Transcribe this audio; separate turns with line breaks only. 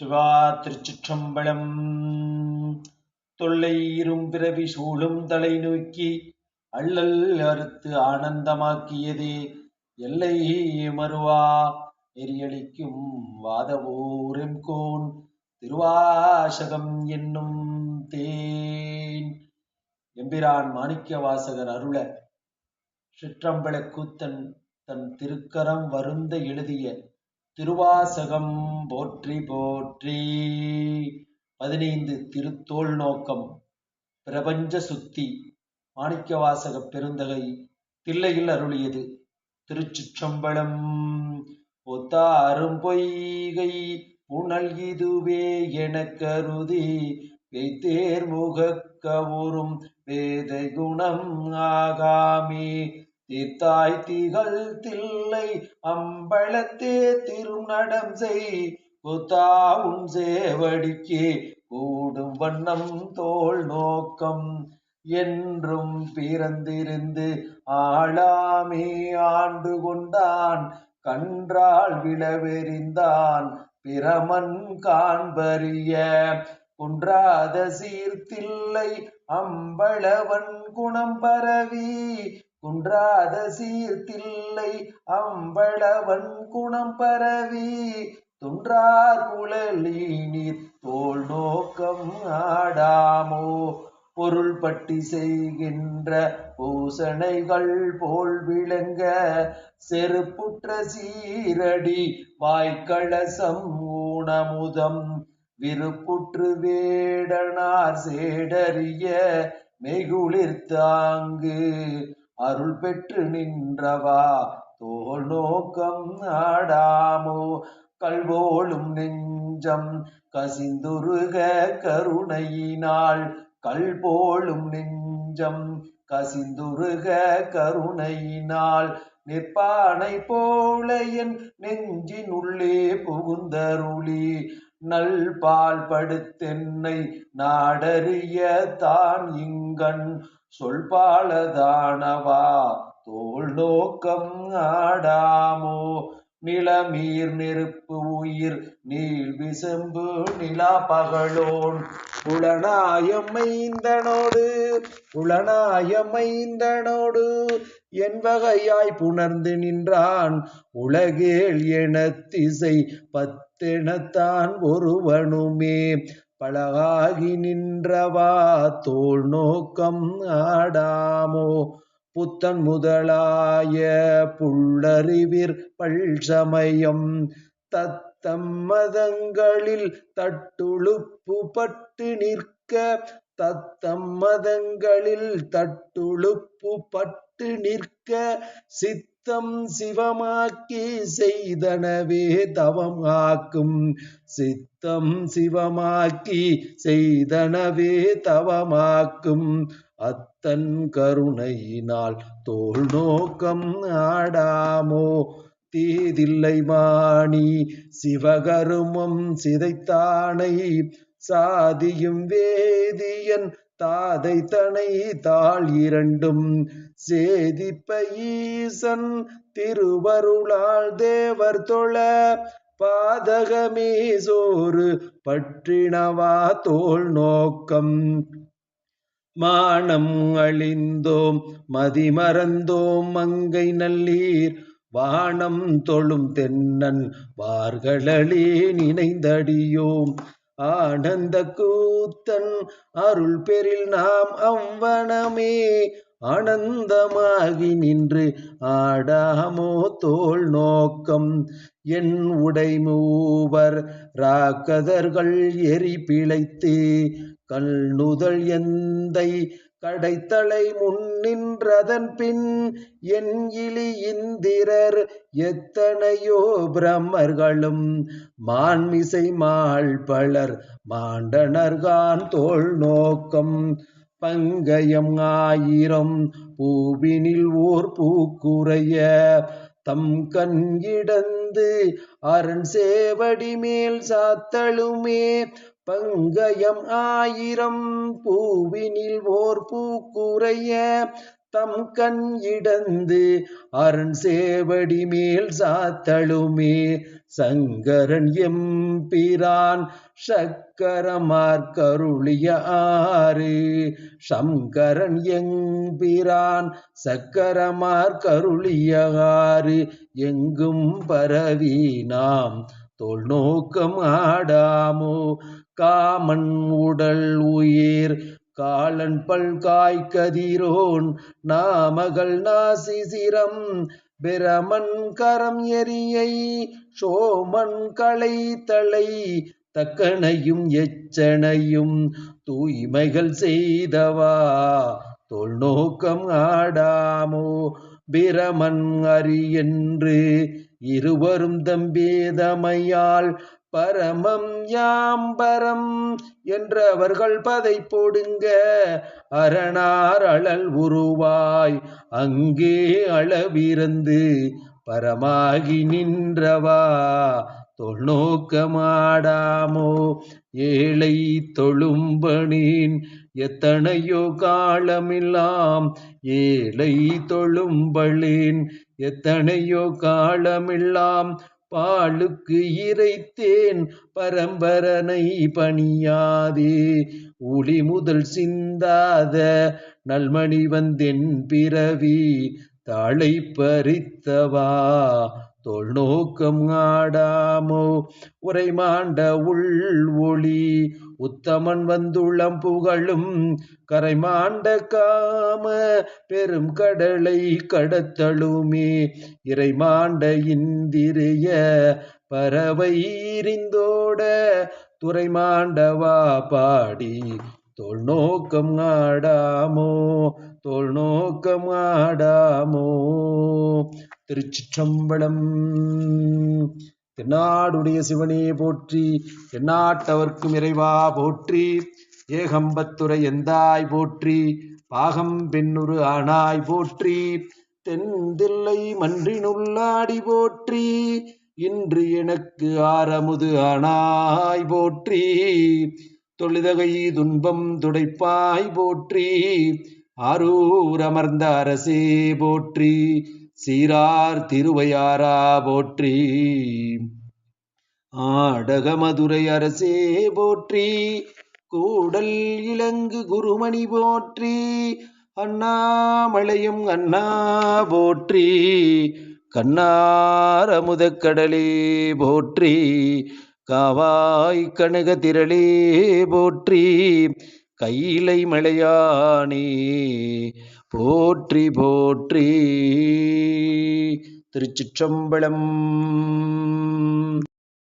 சிவா திருச்சிற்றம்பலம். தொல்லை இரும்பிறவி சூழும் தலை நோக்கி அள்ளல் அறுத்து ஆனந்தமாக்கியதே எல்லை மறுவா எரியளிக்கும் வாதவூரெம்கோன் திருவாசகம் என்னும் தேன். எம்பிரான் மாணிக்க வாசகர் அருள சிற்றம்பல கூத்தன் தன் திருக்கரம் வருந்த எழுதிய திருவாசகம் போற்றி போற்றி. 15 திருத்தோள் நோக்கம் பிரபஞ்ச சுத்தி மாணிக்கவாசக பெருந்தகை தில்லையில் அருளியது. திருச்சிற்றம்பலம். ஒத்தாரும் பொய்கை புனல் இதுவே என கருதி வைத்தேர் முகக்கவுறும் வேதை குணம் ஆகாமே தீர்த்தாய் திகழ் தில்லை அம்பலத்தே திருநடம் செய் கூத்தாவும் சேவடிக்கே கூடும் வண்ணம் தோள் நோக்கம் என்றும் பிறந்திருந்து ஆளாமே ஆண்டு கொண்டான் கன்றால் விளவெறிந்தான் பிரமன் காண்பறிய குன்றாத சீர்த்தில்லை அம்பளவன் குணம் பரவி குன்றாத சீர்த்தில்லை அம்பளவன் குணம் பரவி துன்றார் குழலி நீர் தோள் நோக்கம் ஆடாமோ பொருள் பட்டி செய்கின்ற பூசணைகள் போல் விளங்க செருப்புற்ற சீரடி வாய்க்கலசம் ஊனமுதம் விருப்புற்று வேடனார் சேடறிய மெய்குளிர்த்தாங்கு அருள் பெற்று நின்றவா தோள் நோக்கம் ஆடாமோ கல்வோளும் நெஞ்சம் கசிந்துருக கருணையினால் கல்போலும் நெஞ்சம் கசிந்துருக கருணையினால் நிற்பானை போல என் நெஞ்சின் உள்ளே புகுந்தருளி நல் பால் படுத்தென்னை நாடறிய தான் இங்கண் சொல் பாலதானவா தோள் நோக்கம் ஆடாமோ நிலமீர் நெருப்பு உயிர் நீள் விசம்பு நிலா பகலோன் புலனாயமைந்தனோடு என் வகையாய் புணர்ந்து நின்றான் உலகேல் என திசை பத்தெனத்தான் ஒருவனுமே பலகாகி நின்றவா தோள் நோக்கம் ஆடாமோ புத்தன் முதலாய புல்லறிவிற் பல்சமயம் தத்தம் மதங்களில் தட்டுழுப்பு பட்டு நிற்க சித்தம் சிவமாக்கி செய்தனவே தவம் ஆக்கும் அத்தன் கருணையினால் தோள் நோக்கம் ஆடாமோ தீதில்லை மாணி சிவகருமம் சிதைத்தானை சாதியும் வேதியன் தாதை தனை தாள் இரண்டும் சேதிப்ப ஈசன் திருவருளால் தேவர் தொழ பாதகமே சோறு பற்றினவா தோள் நோக்கம் மானம் அழிந்தோம் மதிமறந்தோம் மங்கை நல்லீர் வானம் தொழும் தென்னன் வார்களே நினைந்தடியோம் ஆனந்த கூத்தன் அருள் பெறில் நாம் அவ்வனமே ஆனந்தமாகி நின்று ஆடாமோ தோள் நோக்கம் என் உடை மூவர் ராக்கதர்கள் எரி பிழைத்து கல்நுதல் எந்தை கடைத்தலை முன் நின்றதன் பின் என் இலி இந்திரர் எத்தனையோ பிரம்மர்களும் மான்மிசை மாள் பலர் மாண்டனர்கான் தோள் நோக்கம் பங்கயம் ஆயிரம் பூவினில் ஓர் பூக்குறைய தம் கண் இடந்து அரண் சேவடி மேல் சாத்தலுமே பங்கயம் ஆயிரம் பூவினில் ஓர் பூக்குறைய தம் கண் இடந்து அரண் சேவடி மேல் சாத்தலுமே சங்கரன் எம்பிரான் சக்கரமார்க்கருளிய ஆறு. சங்கரன் எம்பிரான் சக்கரமார்க்கருளிய ஆறு. எங்கும் பரவி நாம் தோல் நோக்கம் ஆடாமோ. காமன் உடல் உயிர் காலன் பல்காய் கதிரோன் நாமகள் நாசிசிரம் பிரமன் கரம் எரியை சோமன் களை தலை தக்கனையும் எச்சனையும் தூய்மைகள் செய்தவா தோல் நோக்கம் ஆடாமோ. பிரமன் அரி என்று இருவரும் தம்பேதமையால் பரமம் யாம்பரம் என்றவர்கள் பதை போடுங்க அரணார் அழல் உருவாய் அங்கே அளவிறந்து பரமாகி நின்றவா தோல் நோக்கமாடாமோ. ஏழை தொழும்பனின் எத்தனையோ காலமில்லாம் ஏழை தொழும்பளின் எத்தனையோ காலமில்லாம் பாலுக்கு இறைத்தேன் பரம்பரனை பணியாதே. ஊழி முதல் சிந்தாத நல்மணி வந்தென் பிறவி தாளை பறித்தவா தோல் நோக்கம் ஆடாமோ. உரைமாண்ட உள் ஒளி உத்தமன் வந்துளம் புகழும் கரைமாண்ட காம பெரும் கடலை கடத்தலுமே. இறைமாண்ட இந்திரிய பறவை இருந்தோட துறைமாண்டவா பாடி தோல் நோக்கம் ஆடாமோ. தோல் நோக்கம் ஆடாமோ. திருச்சிற்றம்பலம். தென்னாடுடைய சிவனே போற்றி, எந்நாட்டவர்க்கும் இறைவா போற்றி, ஏகம்பத்துரை எந்தாய் போற்றி, பாகம் பெண்ணுரு ஆனாய் போற்றி, தென்தில்லை மன்றினுள்ளாடி போற்றி, இன்று எனக்கு ஆரமுது ஆனாய் போற்றி, தொழுதகை துன்பம் துடைப்பாய் போற்றி, ஆரூர் அமர்ந்த அரசே போற்றி, சீரார் திருவையாரா போற்றி, ஆடகமதுரை அரசே போற்றி, கூடல் இலங்கு குருமணி போற்றி, அண்ணாமலையும் அண்ணா போற்றி, கண்ணாரமுதக்கடலே போற்றி, காவாய் கனக திரளே போற்றி, கையிலை மலையானே போற்றி போற்றி. திருச்சிற்றம்பலம்.